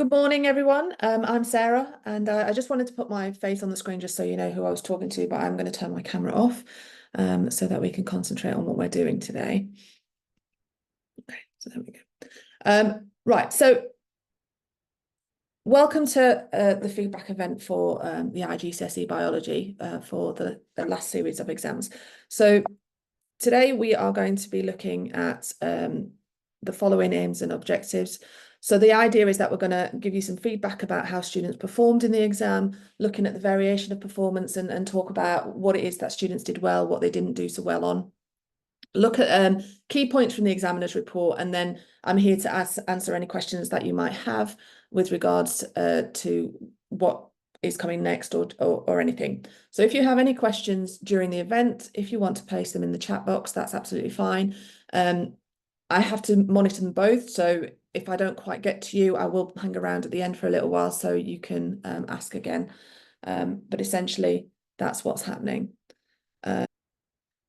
Good morning, everyone. I'm Sarah, and I just wanted to put my face on the screen just so you know who I was talking to, but I'm going to turn my camera off so that we can concentrate on what we're doing today. Okay, so there we go. Right, so welcome to the feedback event for the GCSE biology for the last series of exams. So today we are going to be looking at the following aims and objectives. So the idea is that we're going to give you some feedback about how students performed in the exam, looking at the variation of performance and talk about what it is that students did well, what they didn't do so well on. Look at key points from the examiner's report, and then I'm here to answer any questions that you might have with regards to what is coming next or anything. So if you have any questions during the event, if you want to place them in the chat box, that's absolutely fine. I have to monitor them both, so if I don't quite get to you, I will hang around at the end for a little while so you can ask again. But essentially, that's what's happening.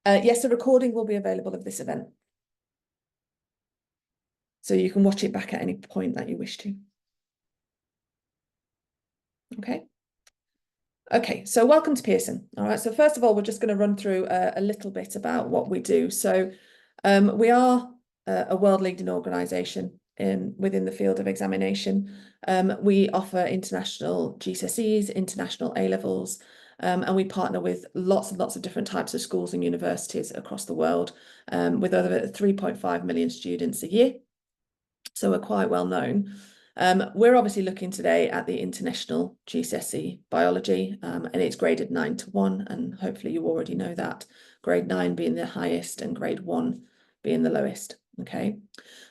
Yes, a recording will be available of this event. So you can watch it back at any point that you wish to. Okay. Okay, so welcome to Pearson. All right, so first of all, we're just going to run through a little bit about what we do. So we are a world-leading organisation within the field of examination. We offer international GCSEs, international A-levels, and we partner with lots and lots of different types of schools and universities across the world with over 3.5 million students a year. So we're quite well known. We're obviously looking today at the international GCSE biology, and it's graded 9 to 1, and hopefully you already know that, grade 9 being the highest and grade 1 being the lowest. Okay,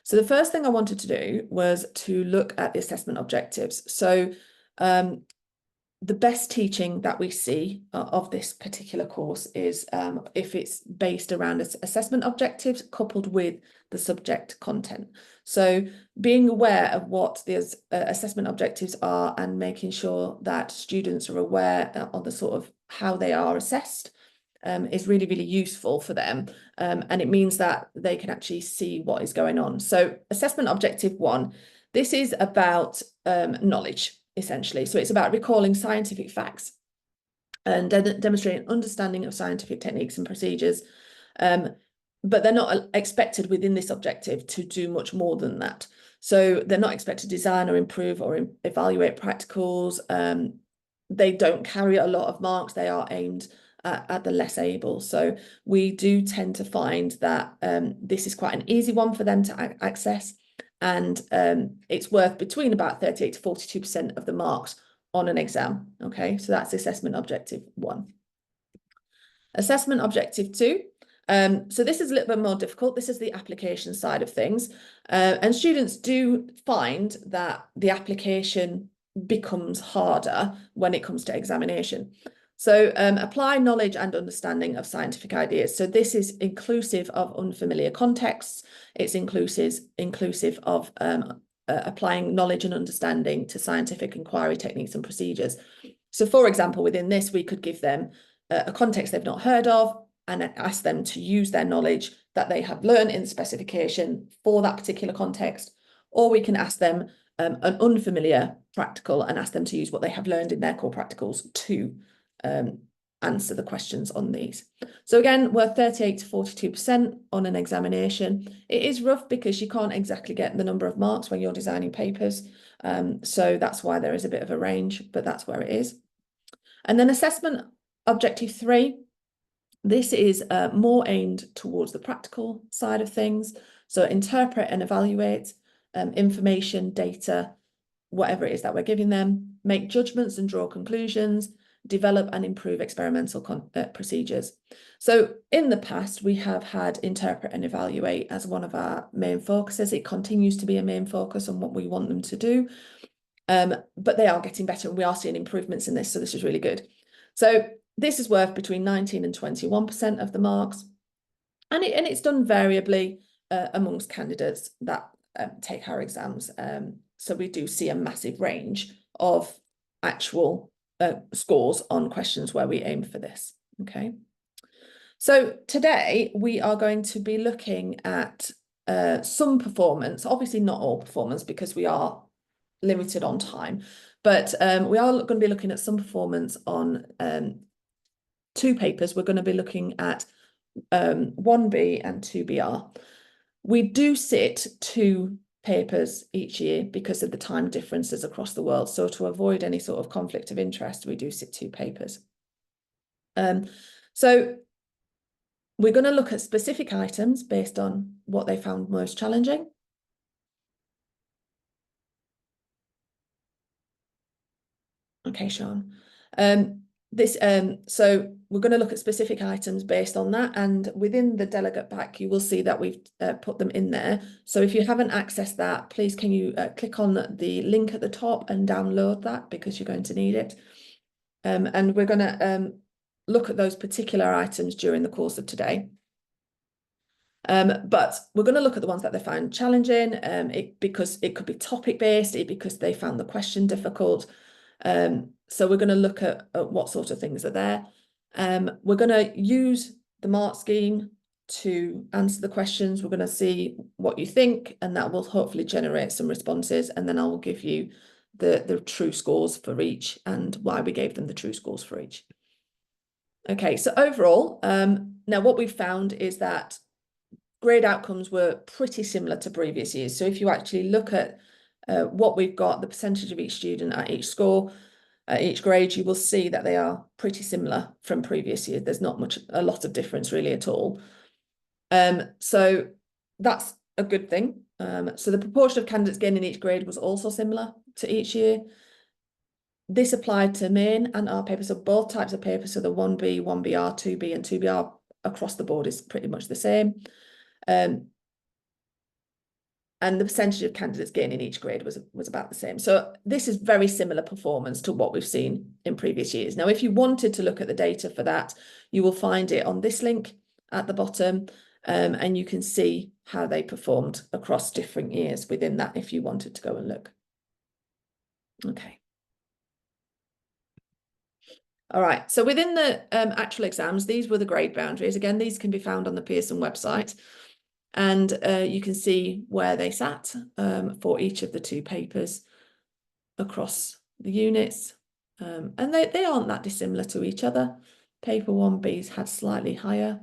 so the first thing I wanted to do was to look at the assessment objectives. So the best teaching that we see of this particular course is if it's based around assessment objectives coupled with the subject content. So being aware of what the assessment objectives are and making sure that students are aware of the sort of how they are assessed is really, really useful for them. And it means that they can actually see what is going on. So assessment objective 1, this is about knowledge, essentially. So it's about recalling scientific facts and demonstrating understanding of scientific techniques and procedures. But they're not expected within this objective to do much more than that. So they're not expected to design or improve or evaluate practicals. They don't carry a lot of marks. They are aimed at the less able. So we do tend to find that this is quite an easy one for them to access. And it's worth between about 38 to 42% of the marks on an exam. Okay, so that's assessment objective 1. Assessment objective 2. So this is a little bit more difficult. This is the application side of things. And students do find that the application becomes harder when it comes to examination. So apply knowledge and understanding of scientific ideas. So this is inclusive of unfamiliar contexts. It's inclusive of applying knowledge and understanding to scientific inquiry techniques and procedures. So for example, within this, we could give them a context they've not heard of and ask them to use their knowledge that they have learned in the specification for that particular context. Or we can ask them an unfamiliar practical and ask them to use what they have learned in their core practicals to answer the questions on these. So again, we're 38 to 42% on an examination. It is rough because you can't exactly get the number of marks when you're designing papers. So that's why there is a bit of a range, but that's where it is. And then assessment objective 3. This is more aimed towards the practical side of things. So interpret and evaluate information, data, whatever it is that we're giving them, make judgments and draw conclusions, develop and improve experimental procedures. So in the past, we have had interpret and evaluate as one of our main focuses. It continues to be a main focus on what we want them to do. But they are getting better and we are seeing improvements in this. So this is really good. So this is worth between 19 and 21% of the marks. And it's done variably amongst candidates that take our exams. So we do see a massive range of actual scores on questions where we aim for this. Okay. So today we are going to be looking at some performance, obviously not all performance because we are limited on time. But we are going to be looking at some performance on 2 papers. We're going to be looking at 1B and 2BR. We do sit 2 papers each year because of the time differences across the world. So to avoid any sort of conflict of interest, we do sit 2 papers. So we're going to look at specific items based on what they found most challenging. Okay, Sean. So we're going to look at specific items based on that, and within the delegate pack you will see that we've put them in there. So if you haven't accessed that, please can you click on the link at the top and download that, because you're going to need it. And we're going to look at those particular items during the course of today. But we're going to look at the ones that they found challenging, because it could be topic based, because they found the question difficult. So we're going to look at what sort of things are there. We're going to use the mark scheme to answer the questions. We're going to see what you think, and that will hopefully generate some responses. And then I will give you the true scores for each and why we gave them the true scores for each. Okay, so overall, now what we've found is that grade outcomes were pretty similar to previous years. So if you actually look at what we've got, the percentage of each student at each score, each grade, you will see that they are pretty similar from previous years. There's not a lot of difference really at all. So that's a good thing. So the proportion of candidates gained in each grade was also similar to each year. This applied to main and R papers, so both types of papers, so the 1B, 1BR, 2B and 2BR across the board is pretty much the same. And the percentage of candidates gained in each grade was about the same. So this is very similar performance to what we've seen in previous years. Now, if you wanted to look at the data for that, you will find it on this link at the bottom, and you can see how they performed across different years within that if you wanted to go and look. Okay. All right, so within the actual exams, these were the grade boundaries. Again, these can be found on the Pearson website. And you can see where they sat for each of the 2 papers across the units. And they aren't that dissimilar to each other. Paper 1B's had slightly higher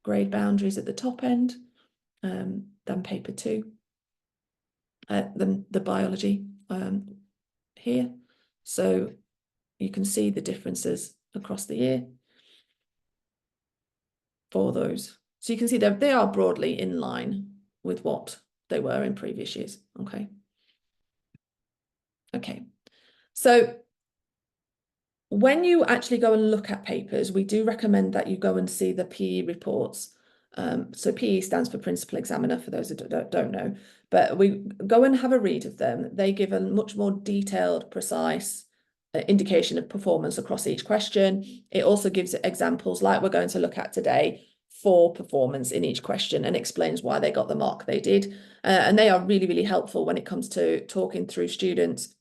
grade boundaries at the top end than paper 2, than the biology here. So you can see the differences across the year for those. So you can see that they are broadly in line with what they were in previous years. Okay. Okay. So when you actually go and look at papers, we do recommend that you go and see the PE reports. So PE stands for Principal Examiner, for those who don't know, but we go and have a read of them. They give a much more detailed, precise indication of performance across each question. It also gives examples like we're going to look at today for performance in each question, and explains why they got the mark they did. And they are really, really helpful when it comes to talking through students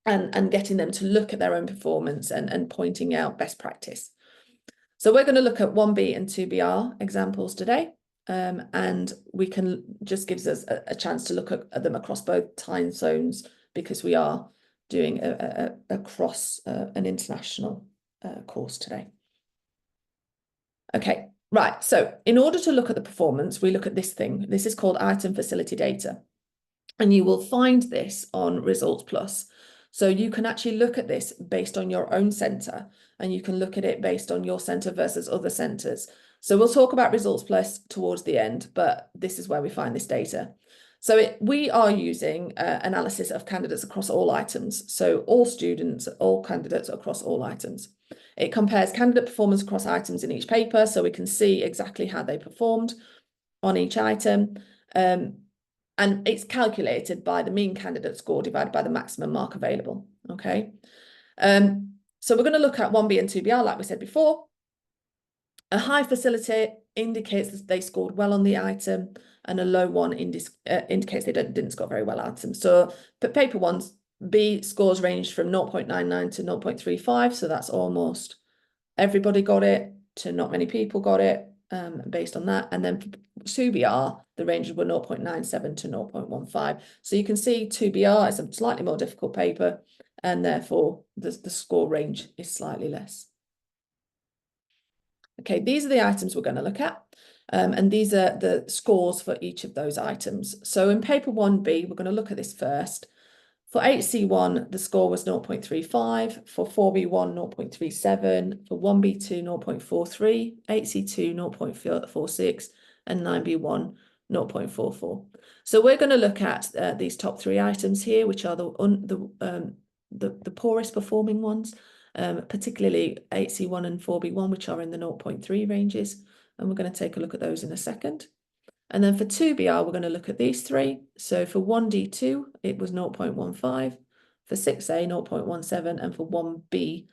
and getting them to look at their own performance and pointing out best practice. So we're going to look at 1B and 2BR examples today, and we can just gives us a chance to look at them across both time zones, because we are doing across an international course today. Okay, right. So in order to look at the performance, we look at this thing. This is called item facility data, and you will find this on Results Plus. So you can actually look at this based on your own centre, and you can look at it based on your centre versus other centres. So we'll talk about Results Plus towards the end, but this is where we find this data. So we are using analysis of candidates across all items. So all students, all candidates across all items. It compares candidate performance across items in each paper, so we can see exactly how they performed on each item. And it's calculated by the mean candidate score divided by the maximum mark available. Okay. So we're going to look at 1B and 2BR, like we said before. A high facility indicates that they scored well on the item, and a low one indicates they didn't score very well item. So for paper 1B, scores ranged from 0.99 to 0.35. So that's almost everybody got it to not many people got it. based on that. And then for 2BR, the ranges were 0.97 to 0.15. So you can see 2BR is a slightly more difficult paper, and therefore the score range is slightly less. Okay, these are the items we're going to look at. And these are the scores for each of those items. So in paper 1B, we're going to look at this first. For 8C1, the score was 0.35, for 4B1, 0.37, for 1B2, 0.43, 8C2, 0.46, and 9B1, 0.44. So we're going to look at these top three items here, which are the poorest performing ones, particularly 8C1 and 4B1, which are in the 0.3 ranges. And we're going to take a look at those in a second. And then for 2BR, we're going to look at these three. So for 1D2, it was 0.15, for 6A, 0.17, and for 1B,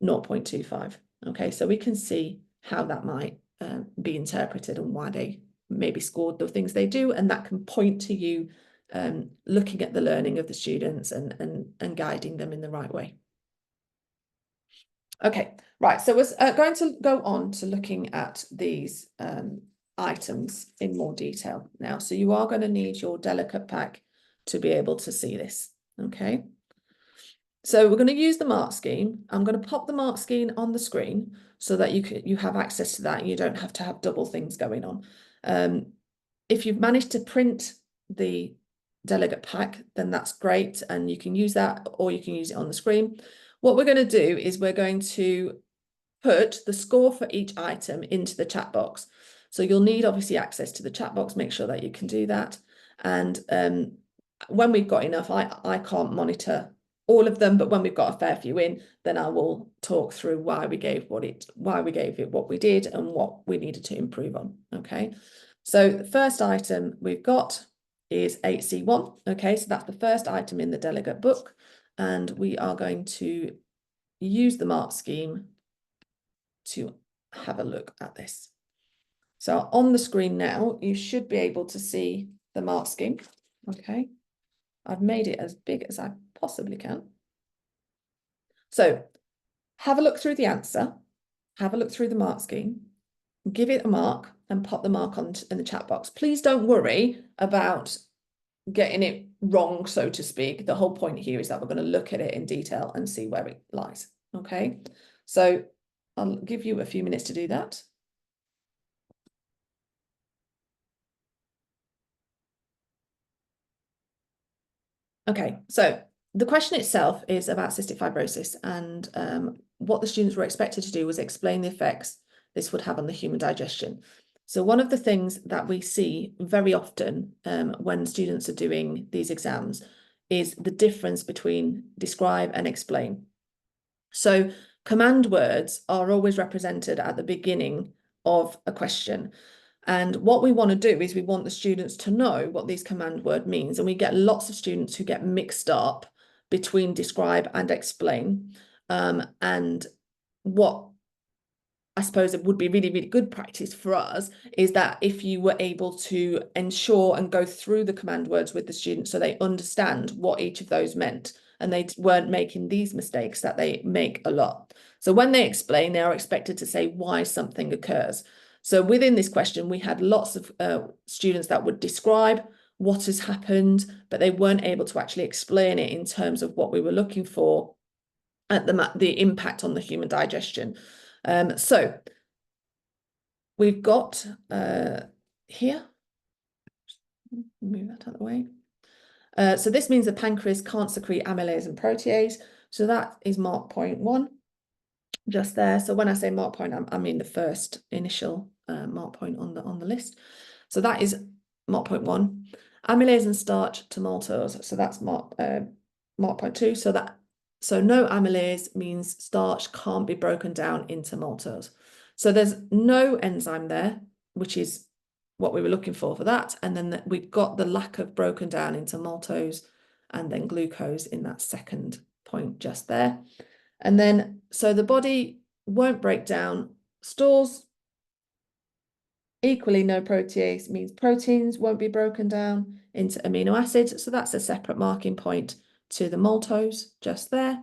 0.25. Okay, so we can see how that might be interpreted and why they maybe scored the things they do, and that can point to you looking at the learning of the students and guiding them in the right way. Okay, right, so we're going to go on to looking at these items in more detail now. So you are going to need your delegate pack to be able to see this, okay? So we're going to use the mark scheme. I'm going to pop the mark scheme on the screen so that you have access to that and you don't have to have double things going on. If you've managed to print the delegate pack, then that's great, and you can use that, or you can use it on the screen. What we're going to do is we're going to put the score for each item into the chat box. So you'll need obviously access to the chat box, make sure that you can do that. And when we've got enough, I can't monitor all of them, but when we've got a fair few in, then I will talk through why we gave it what we did and what we needed to improve on. Okay, so the first item we've got is 8C1. Okay, so that's the first item in the delegate book, and we are going to use the mark scheme to have a look at this. So on the screen now, you should be able to see the mark scheme. Okay, I've made it as big as I possibly can. So have a look through the answer, have a look through the mark scheme, give it a mark and pop the mark on in the chat box. Please don't worry about getting it wrong, so to speak. The whole point here is that we're going to look at it in detail and see where it lies. Okay, so I'll give you a few minutes to do that. Okay, so the question itself is about cystic fibrosis, and what the students were expected to do was explain the effects this would have on the human digestion. So one of the things that we see very often when students are doing these exams is the difference between describe and explain. So command words are always represented at the beginning of a question. And what we want to do is we want the students to know what these command word means. And we get lots of students who get mixed up between describe and explain. And what I suppose it would be really, really good practice for us is that if you were able to ensure and go through the command words with the students so they understand what each of those meant, and they weren't making these mistakes that they make a lot. So when they explain, they are expected to say why something occurs. So within this question, we had lots of students that would describe what has happened, but they weren't able to actually explain it in terms of what we were looking for at the impact on the human digestion. So we've got here, move that out of the way. So this means the pancreas can't secrete amylase and protease. So that is mark point 1, just there. So when I say mark point, I mean the first initial mark point on the list. So that is mark point 1. Amylase and starch to maltose. So that's mark point 2. So no amylase means starch can't be broken down into maltose. So there's no enzyme there, which is what we were looking for that. And then we've got the lack of broken down into maltose and then glucose in that second point just there. And then, so the body won't break down stores. Equally, no protease means proteins won't be broken down into amino acids. So that's a separate marking point to the maltose just there.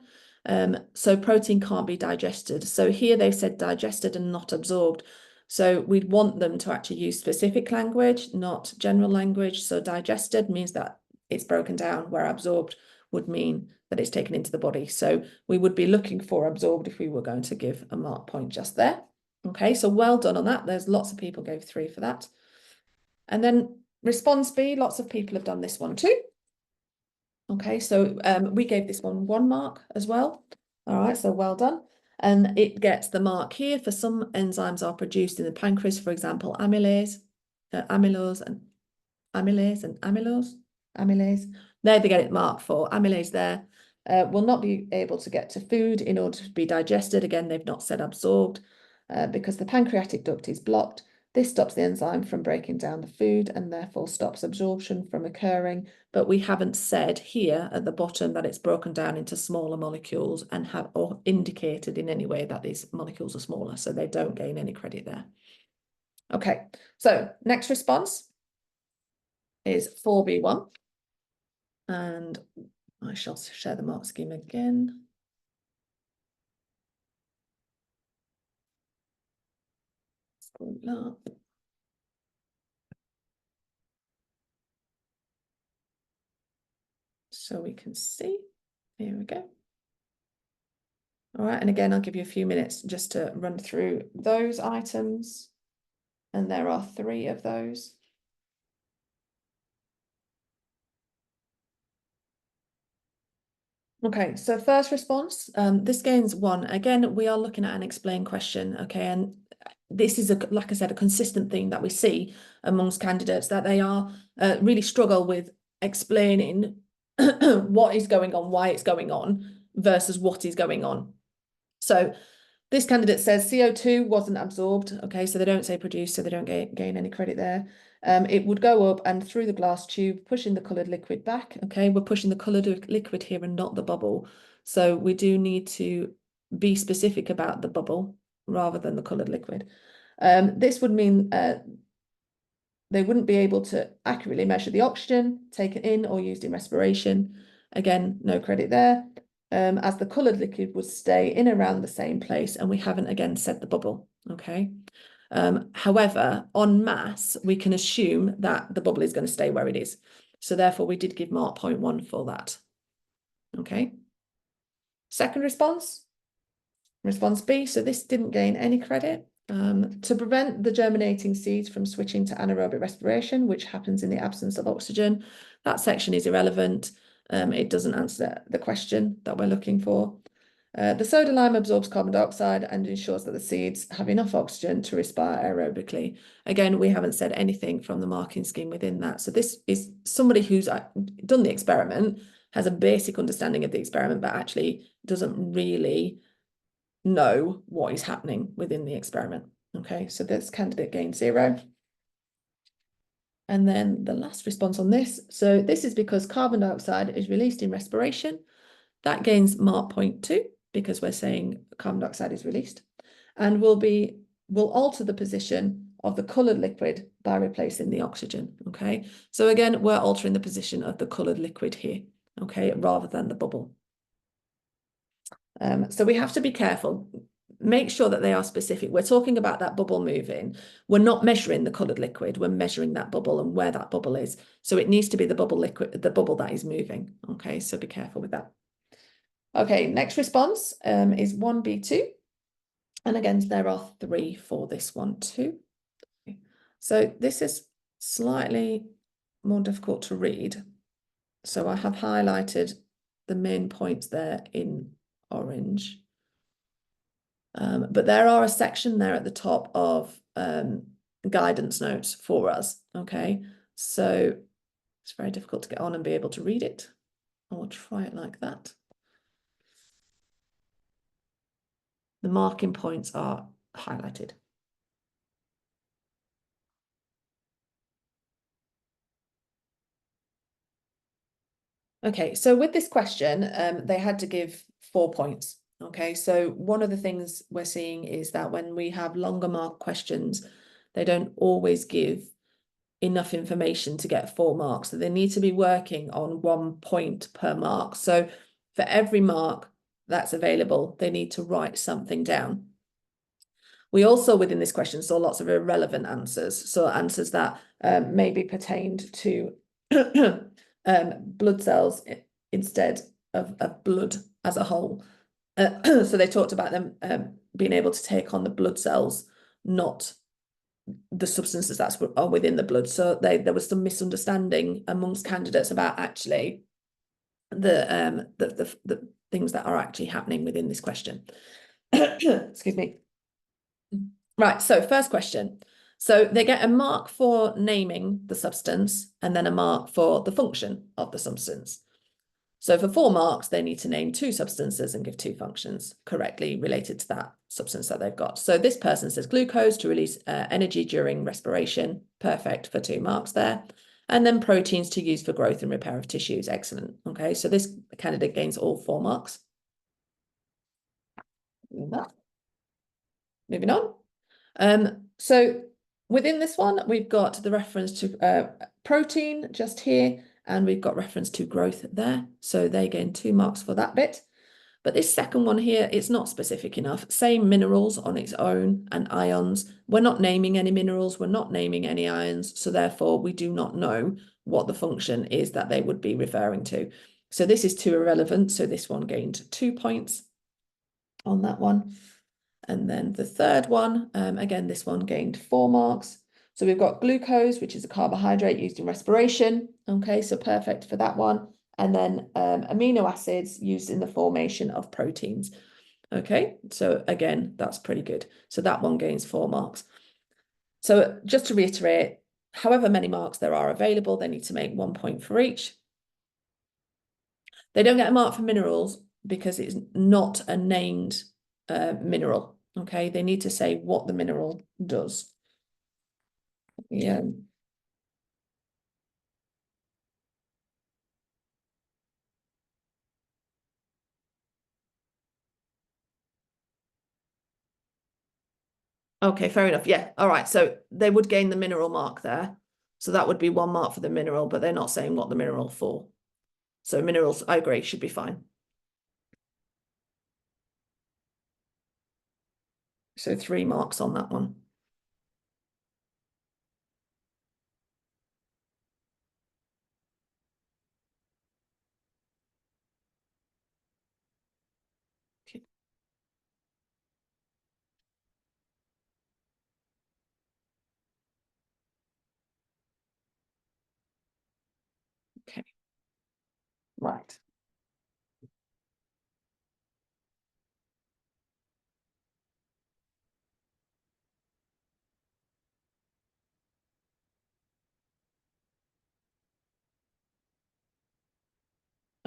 So protein can't be digested. So here they've said digested and not absorbed. So we'd want them to actually use specific language, not general language. So digested means that it's broken down, where absorbed would mean that it's taken into the body. So we would be looking for absorbed if we were going to give a mark point just there. Okay, so well done on that. There's lots of people gave 3 for that. And then response B, lots of people have done this one too. Okay, so we gave this one 1 mark as well. All right, so well done. And it gets the mark here for some enzymes are produced in the pancreas, for example, amylase, amylose and amylase and amylase. There they get it marked for. Amylase there will not be able to get to food in order to be digested. Again, they've not said absorbed because the pancreatic duct is blocked. This stops the enzyme from breaking down the food and therefore stops absorption from occurring. But we haven't said here at the bottom that it's broken down into smaller molecules and have or indicated in any way that these molecules are smaller. So they don't gain any credit there. Okay, so next response is 4B1. And I shall share the mark scheme again. So we can see, here we go. All right, and again, I'll give you a few minutes just to run through those items. And there are 3 of those. Okay, so first response, this gains 1. Again, we are looking at an explain question, okay, and this is, like I said, a consistent thing that we see amongst candidates, that they are really struggle with explaining what is going on, why it's going on, versus what is going on. So this candidate says CO2 wasn't absorbed, okay, so they don't say produced, so they don't gain any credit there. It would go up and through the glass tube, pushing the coloured liquid back, okay? We're pushing the coloured liquid here and not the bubble. So we do need to be specific about the bubble rather than the coloured liquid. This would mean they wouldn't be able to accurately measure the oxygen taken in or used in respiration. Again, no credit there. As the coloured liquid would stay in around the same place, and we haven't again said the bubble, okay? However, en masse, we can assume that the bubble is going to stay where it is. So therefore, we did give mark 0.1 for that, okay? Second response, response B, so this didn't gain any credit. To prevent the germinating seeds from switching to anaerobic respiration, which happens in the absence of oxygen, that section is irrelevant. It doesn't answer the question that we're looking for. The soda lime absorbs carbon dioxide and ensures that the seeds have enough oxygen to respire aerobically. Again, we haven't said anything from the marking scheme within that. So this is somebody who's done the experiment, has a basic understanding of the experiment, but actually doesn't really know what is happening within the experiment. Okay, so this candidate gained 0. And then the last response on this. So this is because carbon dioxide is released in respiration. That gains mark 0.2 because we're saying carbon dioxide is released, and will alter the position of the coloured liquid by replacing the oxygen. Okay, so again, we're altering the position of the coloured liquid here, okay, rather than the bubble. So we have to be careful. Make sure that they are specific. We're talking about that bubble moving. We're not measuring the coloured liquid. We're measuring that bubble and where that bubble is. So it needs to be the bubble liquid, the bubble that is moving. Okay, so be careful with that. Okay, next response is 1B2. And again, there are 3 for this one too. So this is slightly more difficult to read. So I have highlighted the main points there in orange. But there are a section there at the top of guidance notes for us, okay? So it's very difficult to get on and be able to read it. I will try it like that. The marking points are highlighted. Okay, so with this question, they had to give 4 points. Okay, so one of the things we're seeing is that when we have longer mark questions, they don't always give enough information to get 4 marks. So they need to be working on 1 point per mark. So for every mark that's available, they need to write something down. We also, within this question, saw lots of irrelevant answers. So answers that maybe pertained to blood cells instead of blood as a whole. So they talked about them being able to take on the blood cells, not the substances that are within the blood. So there was some misunderstanding amongst candidates about actually the things that are actually happening within this question. Excuse me. Right, so first question. So they get a mark for naming the substance and then a mark for the function of the substance. So for 4 marks, they need to name 2 substances and give 2 functions correctly related to that substance that they've got. So this person says glucose to release energy during respiration. Perfect for 2 marks there. And then proteins to use for growth and repair of tissues. Excellent. Okay, so this candidate gains all 4 marks. Moving on. So within this one, we've got the reference to protein just here, and we've got reference to growth there. So they gain 2 marks for that bit. But this second one here, it's not specific enough. Same minerals on its own and ions. We're not naming any minerals. We're not naming any ions. So therefore, we do not know what the function is that they would be referring to. So this is too irrelevant. So this one gained 2 points on that one. And then the third one, again, this one gained 4 marks. So we've got glucose, which is a carbohydrate used in respiration. Okay, so perfect for that one. And then amino acids used in the formation of proteins. Okay, so again, that's pretty good. So that one gains 4 marks. So just to reiterate, however many marks there are available, they need to make 1 point for each. They don't get a mark for minerals because it's not a named mineral. Okay, they need to say what the mineral does. Yeah. Okay, fair enough. Yeah. All right. So they would gain the mineral mark there. So that would be 1 mark for the mineral, but they're not saying what the mineral for. So minerals, I agree, should be fine. So 3 marks on that one. Okay. Right.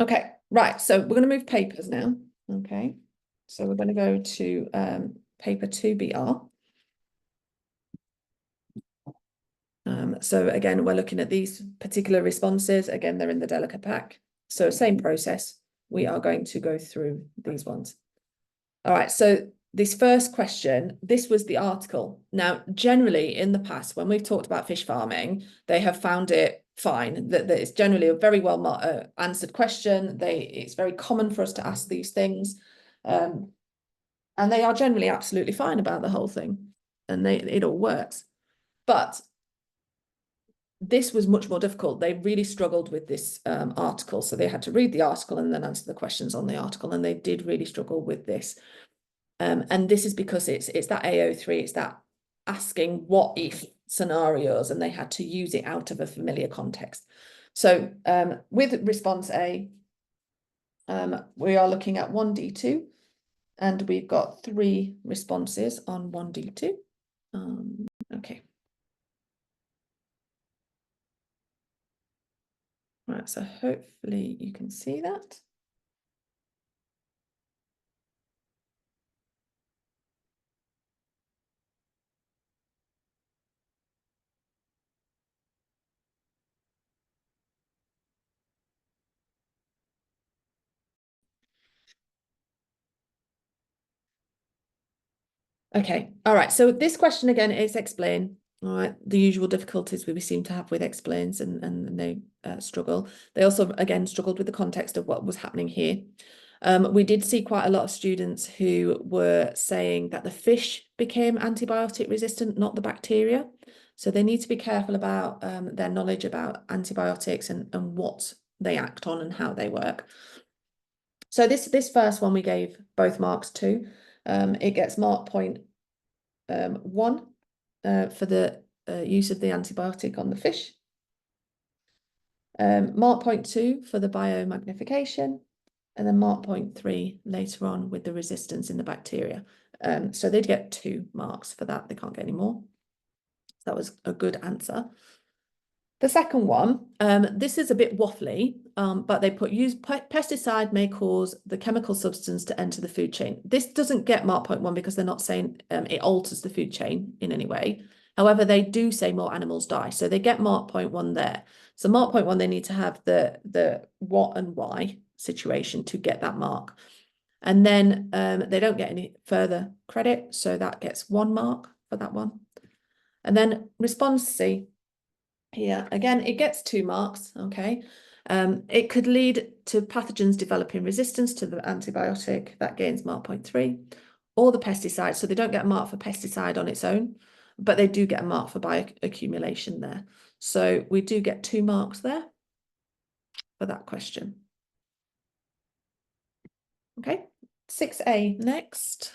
Okay. Right. So we're going to move papers now. Okay. So we're going to go to paper 2BR. So again, we're looking at these particular responses. Again, they're in the delegate pack. So same process. We are going to go through these ones. All right. So this first question, this was the article. Now, generally in the past, when we've talked about fish farming, they have found it fine. That it's generally a very well answered question. It's very common for us to ask these things. And they are generally absolutely fine about the whole thing. And it all works. But this was much more difficult. They really struggled with this article. So they had to read the article and then answer the questions on the article. And they did really struggle with this. And this is because it's that AO3, it's that asking what if scenarios, and they had to use it out of a familiar context. So with response A, we are looking at 1D2, and we've got 3 responses on 1D2. Okay. Right, so hopefully you can see that. Okay, all right. So this question again is explain. All right, the usual difficulties we seem to have with explains, and they struggle. They also again struggled with the context of what was happening here. We did see quite a lot of students who were saying that the fish became antibiotic resistant, not the bacteria. So they need to be careful about their knowledge about antibiotics and what they act on and how they work. So this first one we gave both marks to. It gets mark point 1 for the use of the antibiotic on the fish. Mark point 2 for the biomagnification, and then mark point 3 later on with the resistance in the bacteria. So they'd get 2 marks for that. They can't get any more. So that was a good answer. The second one, this is a bit waffly, but they put pesticide may cause the chemical substance to enter the food chain. This doesn't get mark point 1 because they're not saying it alters the food chain in any way. However, they do say more animals die. So they get mark point 1 there. So mark point 1, they need to have the what and why situation to get that mark. And then they don't get any further credit. So that gets 1 mark for that one. And then response C. Here, again, it gets 2 marks, okay? It could lead to pathogens developing resistance to the antibiotic, that gains mark point 3, or the pesticide, so they don't get a mark for pesticide on its own, but they do get a mark for bioaccumulation there. So we do get 2 marks there for that question. Okay, 6A next.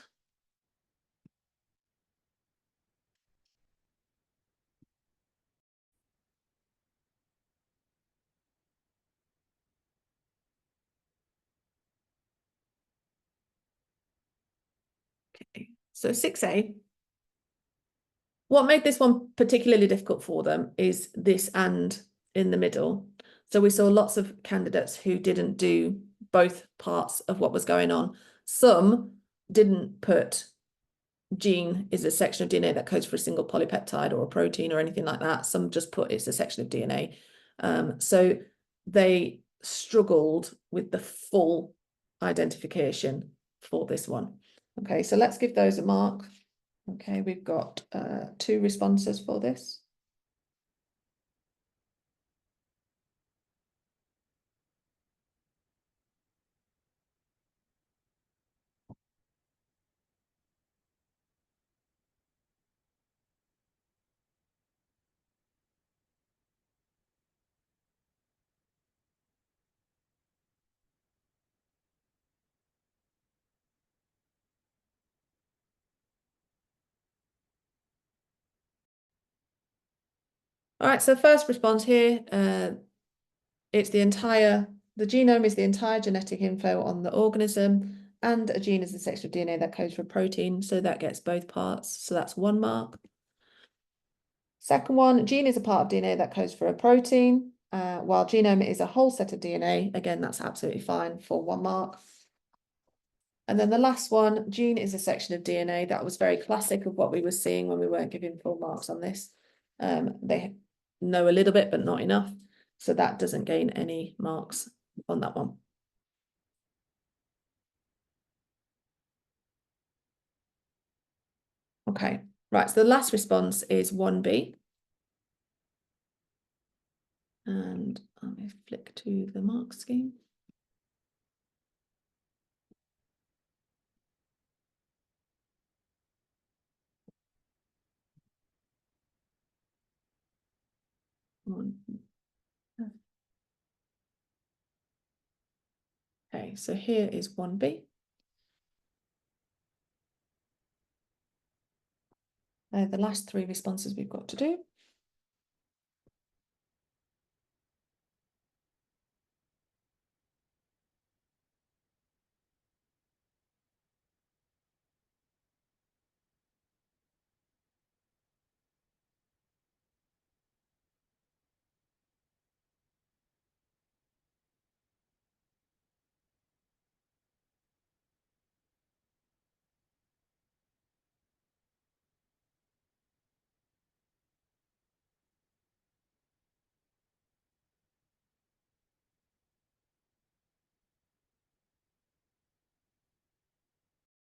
Okay, so 6A. What made this one particularly difficult for them is this and in the middle. So we saw lots of candidates who didn't do both parts of what was going on. Some didn't put gene is a section of DNA that codes for a single polypeptide or a protein or anything like that. Some just put it's a section of DNA. So they struggled with the full identification for this one. Okay, so let's give those a mark. Okay, we've got 2 responses for this. All right, so first response here, it's the genome is the entire genetic info on the organism, and a gene is a section of DNA that codes for a protein, so that gets both parts, so that's 1 mark. Second one, gene is a part of DNA that codes for a protein, while genome is a whole set of DNA. Again, that's absolutely fine for 1 mark. And then the last one, gene is a section of DNA. That was very classic of what we were seeing when we weren't giving full marks on this. They know a little bit, but not enough. So that doesn't gain any marks on that one. Okay, right. So the last response is 1B. And let me flick to the mark scheme. Okay, so here is 1B. The last 3 responses we've got to do.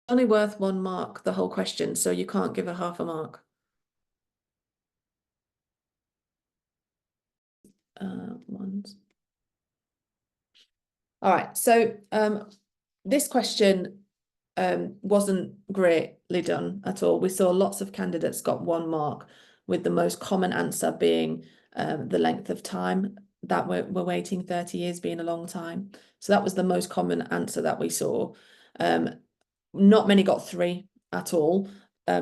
Only worth 1 mark, the whole question, so you can't give a half a mark. Ones. All right, so this question wasn't greatly done at all. We saw lots of candidates got 1 mark, with the most common answer being the length of time that we're waiting, 30 years being a long time. So that was the most common answer that we saw. Not many got 3 at all.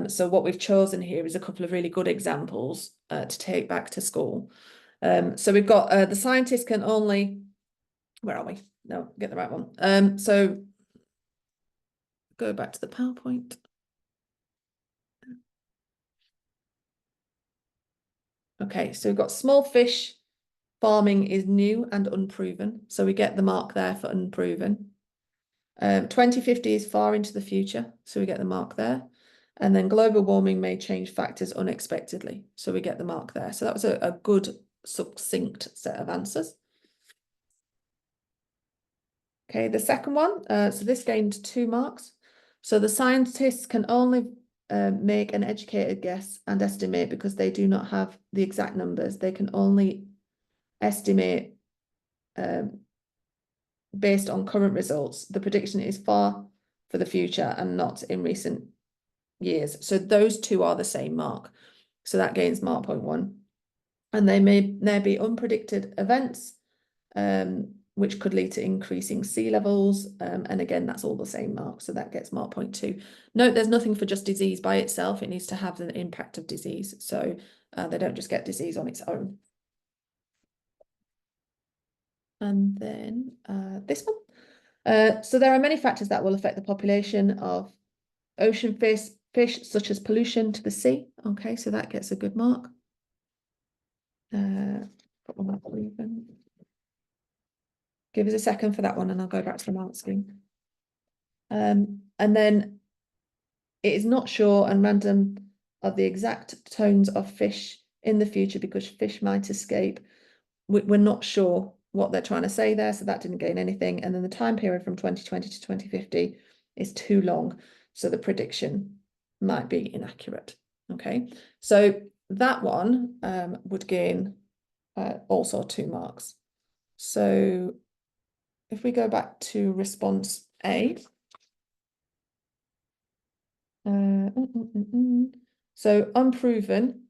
So what we've chosen here is a couple of really good examples to take back to school. So we've got the scientists can only, where are we? No, get the right one. So go back to the PowerPoint. Okay, so we've got small fish farming is new and unproven. So we get the mark there for unproven. 2050 is far into the future. So we get the mark there. And then global warming may change factors unexpectedly. So we get the mark there. So that was a good, succinct set of answers. Okay, the second one, so this gained 2 marks. So the scientists can only make an educated guess and estimate because they do not have the exact numbers. They can only estimate based on current results. The prediction is far for the future and not in recent years. So those 2 are the same mark. So that gains mark 0.1. And there be unpredicted events which could lead to increasing sea levels. And again, that's all the same mark. So that gets mark 0.2. Note there's nothing for just disease by itself. It needs to have the impact of disease. So they don't just get disease on its own. And then this one. So there are many factors that will affect the population of ocean fish, such as pollution to the sea. Okay, so that gets a good mark. Give us a second for that one and I'll go back to the mark scheme. And then it is not sure and random of the exact tones of fish in the future because fish might escape. We're not sure what they're trying to say there, so that didn't gain anything. And then the time period from 2020 to 2050 is too long, so the prediction might be inaccurate. Okay, so that one would gain also 2 marks. So if we go back to response A, so unproven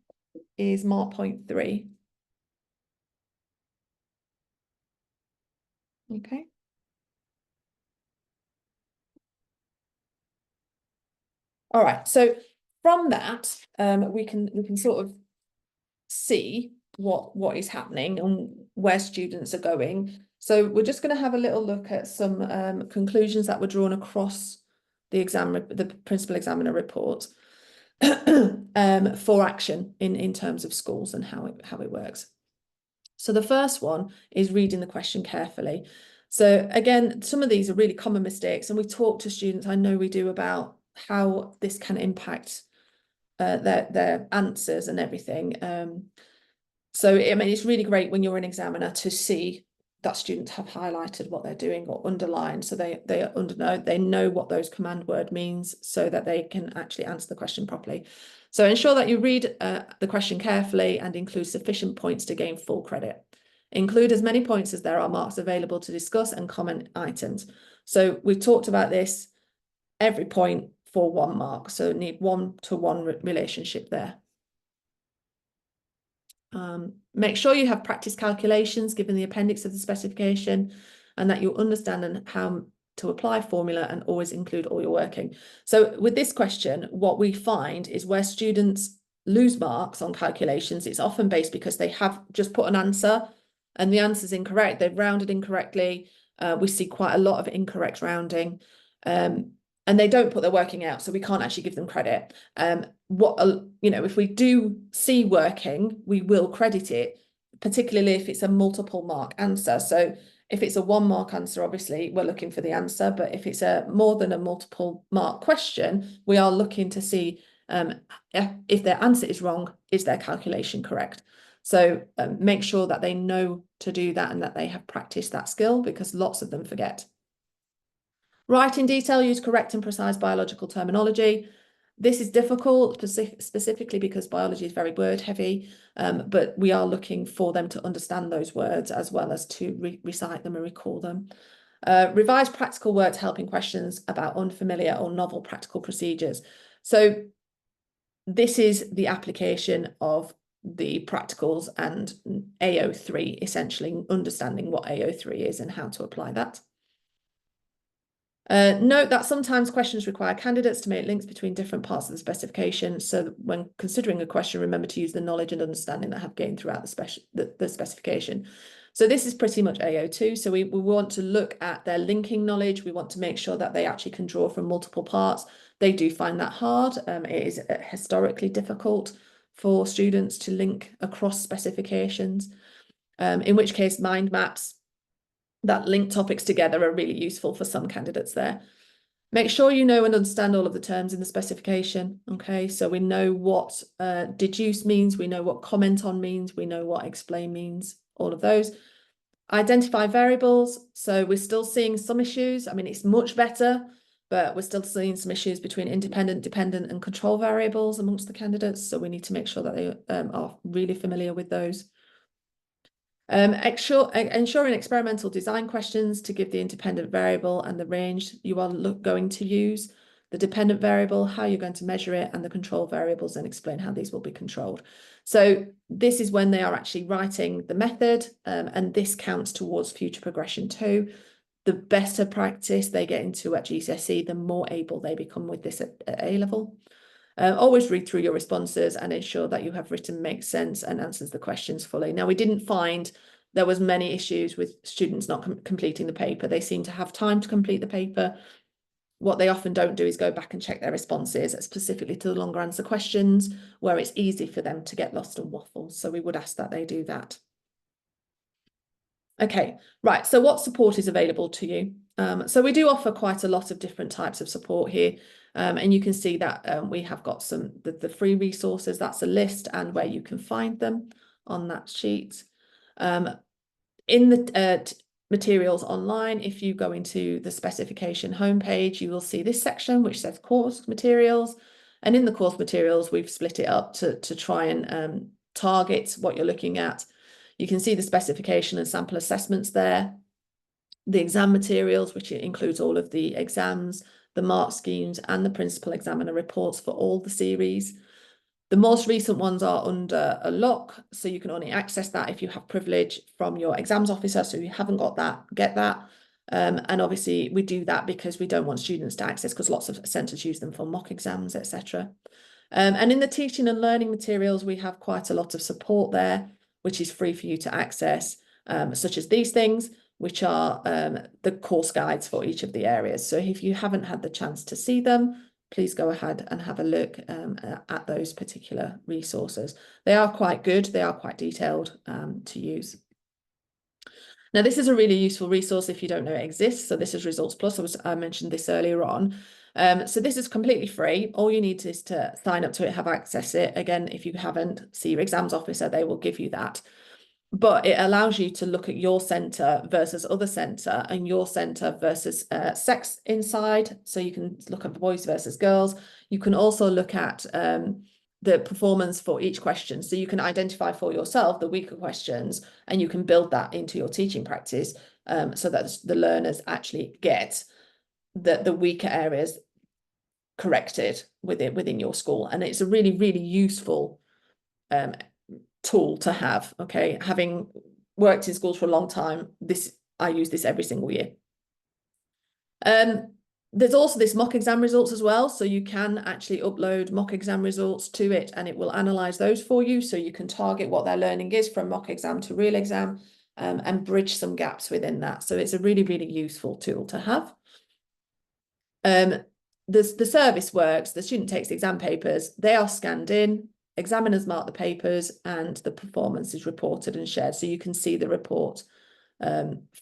is mark 0.3. Okay. All right. So from that, we can sort of see what is happening and where students are going. So we're just going to have a little look at some conclusions that were drawn across the principal examiner report for action in terms of schools and how it works. So the first one is reading the question carefully. So again, some of these are really common mistakes, and we talk to students, I know we do, about how this can impact their answers and everything. So I mean, it's really great when you're an examiner to see that students have highlighted what they're doing or underlined, so they know what those command word means, so that they can actually answer the question properly. So ensure that you read the question carefully and include sufficient points to gain full credit. Include as many points as there are marks available to discuss and comment items. So we've talked about this, every point for 1 mark, so need 1-to-1 relationship there. Make sure you have practice calculations given the appendix of the specification, and that you understand how to apply formula, and always include all your working. So with this question, what we find is where students lose marks on calculations, it's often based because they have just put an answer and the answer is incorrect. They've rounded incorrectly. We see quite a lot of incorrect rounding. And they don't put their working out, so we can't actually give them credit. If we do see working, we will credit it, particularly if it's a multiple mark answer. So if it's a 1 mark answer, obviously we're looking for the answer, but if it's a more than a multiple mark question, we are looking to see if their answer is wrong, is their calculation correct? So make sure that they know to do that and that they have practiced that skill, because lots of them forget. Write in detail, use correct and precise biological terminology. This is difficult, specifically because biology is very word heavy, but we are looking for them to understand those words as well as to recite them and recall them. Revise practical work to help in questions about unfamiliar or novel practical procedures. So this is the application of the practicals and AO3, essentially understanding what AO3 is and how to apply that. Note that sometimes questions require candidates to make links between different parts of the specification. So when considering a question, remember to use the knowledge and understanding that have gained throughout the specification. So this is pretty much AO2. So we want to look at their linking knowledge. We want to make sure that they actually can draw from multiple parts. They do find that hard. It is historically difficult for students to link across specifications, in which case mind maps that link topics together are really useful for some candidates there. Make sure you know and understand all of the terms in the specification. Okay, so we know what deduce means, we know what comment on means, we know what explain means, all of those. Identify variables. So we're still seeing some issues. I mean, it's much better, but we're still seeing some issues between independent, dependent, and control variables amongst the candidates. So we need to make sure that they are really familiar with those. Ensuring experimental design questions to give the independent variable and the range you are going to use, the dependent variable, how you're going to measure it, and the control variables, and explain how these will be controlled. So this is when they are actually writing the method, and this counts towards future progression too. The better practice they get into at GCSE, the more able they become with this at A level. Always read through your responses and ensure that you have written makes sense and answers the questions fully. Now, we didn't find there was many issues with students not completing the paper. They seem to have time to complete the paper. What they often don't do is go back and check their responses, specifically to the longer answer questions, where it's easy for them to get lost and waffle. So we would ask that they do that. Okay, right. So what support is available to you? So we do offer quite a lot of different types of support here. And you can see that we have got some the free resources. That's a list and where you can find them on that sheet. In the materials online, if you go into the specification homepage, you will see this section which says course materials. And in the course materials, we've split it up to try and target what you're looking at. You can see the specification and sample assessments there. The exam materials, which includes all of the exams, the mark schemes, and the principal examiner reports for all the series. The most recent ones are under a lock, so you can only access that if you have privilege from your exams officer. So if you haven't got that, get that. And obviously we do that because we don't want students to access, because lots of centres use them for mock exams, etc. And in the teaching and learning materials, we have quite a lot of support there, which is free for you to access, such as these things, which are the course guides for each of the areas. So if you haven't had the chance to see them, please go ahead and have a look at those particular resources. They are quite good. They are quite detailed to use. Now, this is a really useful resource if you don't know it exists. So this is Results Plus. I mentioned this earlier on. So this is completely free. All you need is to sign up to it, have access to it. Again, if you haven't, see your exams officer, they will give you that. But it allows you to look at your centre versus other centre, and your centre versus sex inside. So you can look at boys versus girls. You can also look at the performance for each question. So you can identify for yourself the weaker questions, and you can build that into your teaching practice so that the learners actually get the weaker areas corrected within your school. And it's a really, really useful tool to have. Okay, having worked in schools for a long time, I use this every single year. There's also this mock exam results as well, so you can actually upload mock exam results to it and it will analyze those for you, so you can target what their learning is from mock exam to real exam and bridge some gaps within that. So it's a really, really useful tool to have. The service works. The student takes the exam papers, they are scanned in, examiners mark the papers, and the performance is reported and shared, so you can see the report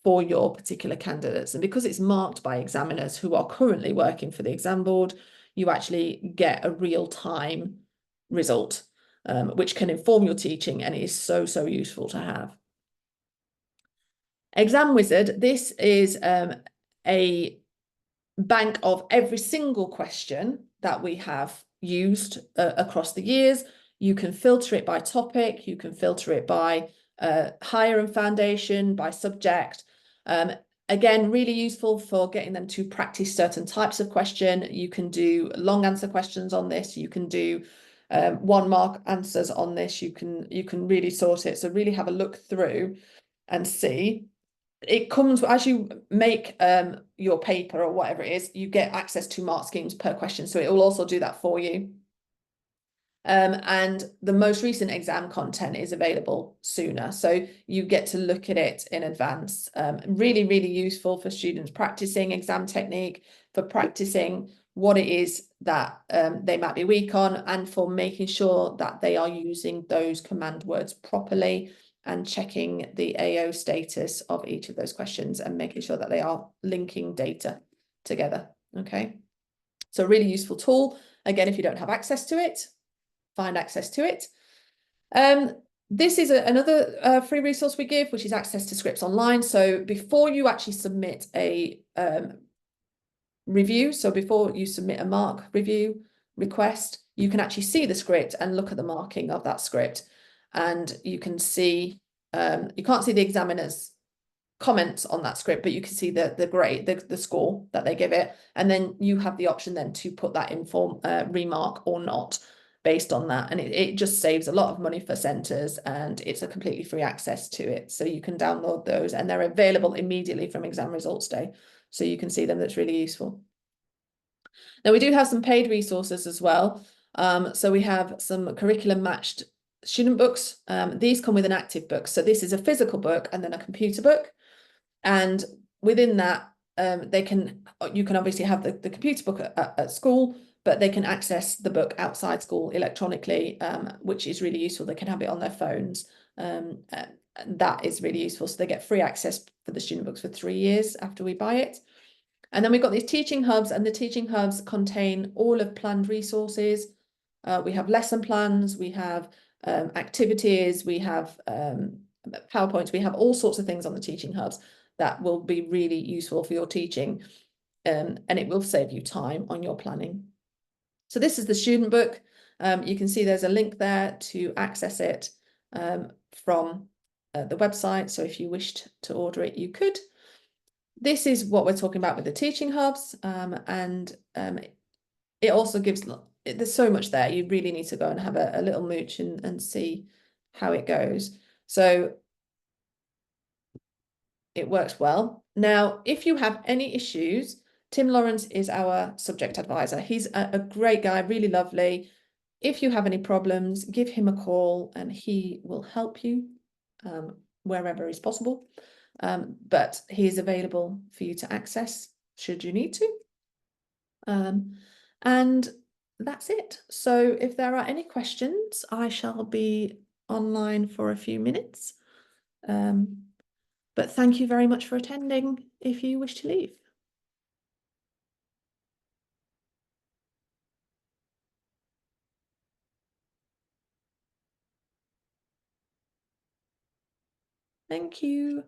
for your particular candidates. And because it's marked by examiners who are currently working for the exam board, you actually get a real-time result, which can inform your teaching, and it is so, so useful to have. Exam Wizard, this is a bank of every single question that we have used across the years. You can filter it by topic, you can filter it by higher and foundation, by subject. Again, really useful for getting them to practice certain types of question. You can do long answer questions on this. You can do 1 mark answers on this. You can really sort it. So really have a look through and see. It comes as you make your paper or whatever it is, you get access to mark schemes per question. So it will also do that for you. And the most recent exam content is available sooner. So you get to look at it in advance. Really, really useful for students practicing exam technique, for practicing what it is that they might be weak on, and for making sure that they are using those command words properly and checking the AO status of each of those questions and making sure that they are linking data together. Okay. So a really useful tool. Again, if you don't have access to it, find access to it. This is another free resource we give, which is access to scripts online. So before you actually submit a review, so before you submit a mark review request, you can actually see the script and look at the marking of that script. And you can see, you can't see the examiner's comments on that script, but you can see the grade, the score that they give it. And then you have the option then to put that in for remark or not based on that. And it just saves a lot of money for centres, and it's a completely free access to it. So you can download those and they're available immediately from exam results day. So you can see them. That's really useful. Now we do have some paid resources as well. So we have some curriculum matched student books. These come with an active book. So this is a physical book and then a computer book. And within that, you can obviously have the computer book at school, but they can access the book outside school electronically, which is really useful. They can have it on their phones. That is really useful. So they get free access for the student books for 3 years after we buy it. And then we've got these teaching hubs, and the teaching hubs contain all of planned resources. We have lesson plans, we have activities, we have PowerPoints, we have all sorts of things on the teaching hubs that will be really useful for your teaching, and it will save you time on your planning. So this is the student book. You can see there's a link there to access it from the website. So if you wished to order it, you could. This is what we're talking about with the teaching hubs, and it also gives, there's so much there. You really need to go and have a little mooch and see how it goes. So it works well. Now, if you have any issues, Tim Lawrence is our subject advisor. He's a great guy, really lovely. If you have any problems, give him a call and he will help you wherever is possible. But he is available for you to access should you need to. And that's it. So if there are any questions, I shall be online for a few minutes. But thank you very much for attending if you wish to leave. Thank you.